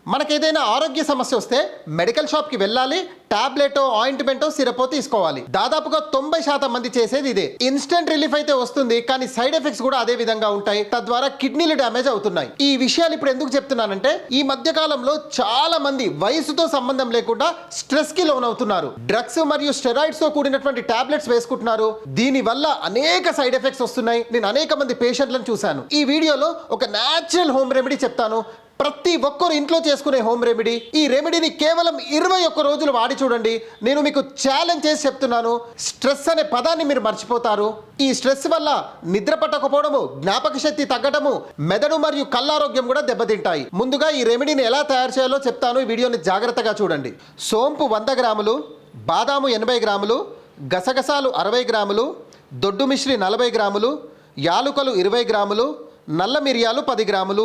మనకేదైనా ఆరోగ్య సమస్య వస్తే మెడికల్ షాప్కి వెళ్ళాలి, టాబ్లెటో ఆయింట్మెంటో సిరపో తీసుకోవాలి. దాదాపుగా 90% మంది చేసేది ఇదే. ఇన్స్టెంట్ రిలీఫ్ అయితే వస్తుంది, కానీ సైడ్ ఎఫెక్ట్స్ కూడా అదే విధంగా ఉంటాయి. తద్వారా కిడ్నీలు డ్యామేజ్ అవుతున్నాయి. ఈ విషయాలు ఇప్పుడు ఎందుకు చెప్తున్నానంటే, ఈ మధ్య కాలంలో చాలా మంది వయసుతో సంబంధం లేకుండా స్ట్రెస్ కి లోనవుతున్నారు. డ్రగ్స్ మరియు స్టెరాయిడ్స్ తో కూడినటువంటి టాబ్లెట్స్ వేసుకుంటున్నారు. దీని వల్ల అనేక సైడ్ ఎఫెక్ట్స్ వస్తున్నాయి. నేను అనేక మంది పేషెంట్లను చూశాను. ఈ వీడియోలో ఒక న్యాచురల్ హోమ్ రెమెడీ చెప్తాను. ప్రతి ఒక్కరు ఇంట్లో చేసుకునే హోమ్ రెమెడీ. ఈ రెమెడీని కేవలం 21 రోజులు వాడి చూడండి. నేను మీకు ఛాలెంజ్ చేసి చెప్తున్నాను, స్ట్రెస్ అనే పదాన్ని మీరు మర్చిపోతారు. ఈ స్ట్రెస్ వల్ల నిద్ర పట్టకపోవడము, జ్ఞాపక శక్తి తగ్గడము, మెదడు మరియు కళ్ళారోగ్యం కూడా దెబ్బతింటాయి. ముందుగా ఈ రెమెడీని ఎలా తయారు చేయాలో చెప్తాను. ఈ వీడియోని జాగ్రత్తగా చూడండి. సోంపు 100 గ్రాములు, బాదాము 80 గ్రాములు, గసగసాలు 60 గ్రాములు, దొడ్డు మిశ్రి 40 గ్రాములు, యాలుకలు 20 గ్రాములు, నల్ల మిరియాలు 10 గ్రాములు,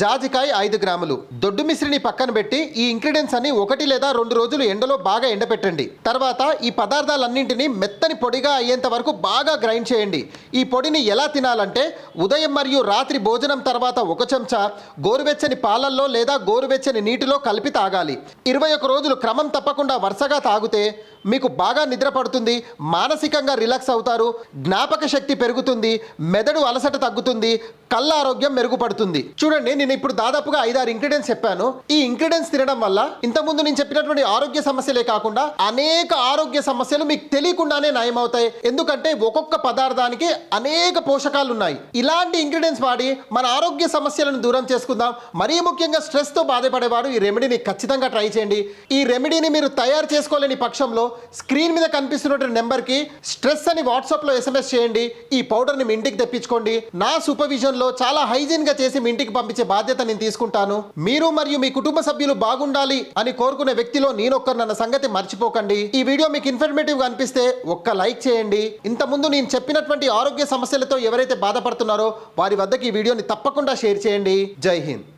జాజికాయ 5 గ్రాములు. దొడ్డు మిశ్రిని పక్కన పెట్టి ఈ ఇంగ్రీడియంట్స్ అన్ని 1 లేదా 2 రోజులు ఎండలో బాగా ఎండపెట్టండి. తర్వాత ఈ పదార్థాలన్నింటినీ మెత్తని పొడిగా అయ్యేంత వరకు బాగా గ్రైండ్ చేయండి. ఈ పొడిని ఎలా తినాలంటే, ఉదయం మరియు రాత్రి భోజనం తర్వాత 1 చెంచా గోరువెచ్చని పాలల్లో లేదా గోరువెచ్చని నీటిలో కలిపి తాగాలి. 21 రోజులు క్రమం తప్పకుండా వరుసగా తాగితే మీకు బాగా నిద్ర పడుతుంది, మానసికంగా రిలాక్స్ అవుతారు, జ్ఞాపక శక్తి పెరుగుతుంది, మెదడు అలసట తగ్గుతుంది, కళ్ళ ఆరోగ్యం మెరుగుపడుతుంది. చూడండి, నేను ఇప్పుడు దాదాపుగా 5-6 ఇంగ్రీడియంట్స్ చెప్పాను. ఈ ఇంగ్రీడియంట్స్ తినడం వల్ల ఇంతకుముందు నేను చెప్పినటువంటి ఆరోగ్య సమస్యలే కాకుండా అనేక ఆరోగ్య సమస్యలు మీకు తెలియకుండానే నయమవుతాయి. ఎందుకంటే ఒక్కొక్క పదార్థానికి అనేక పోషకాలు ఉన్నాయి. ఇలాంటి ఇంగ్రీడియంట్స్ వాడి మన ఆరోగ్య సమస్యలను దూరం చేసుకుందాం. మరీ ముఖ్యంగా స్ట్రెస్ తో బాధపడేవాడు ఈ రెమెడీని ఖచ్చితంగా ట్రై చేయండి. ఈ రెమెడీని మీరు తయారు చేసుకోలేని పక్షంలో స్క్రీన్ మీద కనిపిస్తున్న నెంబర్కి స్ట్రెస్ అని వాట్సాప్లో SMS చేయండి. ఈ పౌడర్ని మీ ఇంటికి తెప్పించుకోండి. నా సూపర్విజన్లో చాలా హైజీన్గా చేసి మీ ఇంటికి పంపించే బాధ్యత నేను తీసుకుంటాను. మీరు మరియు మీ కుటుంబ సభ్యులు బాగుండాలి అని కోరుకునే వ్యక్తిలో నేనొక్కరినన్న సంగతి మర్చిపోకండి. ఈ వీడియో మీకు ఇన్ఫర్మేటివ్గా అనిపిస్తే ఒక్క లైక్ చేయండి. ఇంతకుముందు నేను చెప్పినటువంటి ఆరోగ్య సమస్యలతో ఎవరైతే బాధపడుతున్నారో వారి వద్దకు ఈ వీడియోని తప్పకుండా షేర్ చేయండి. జై హింద్.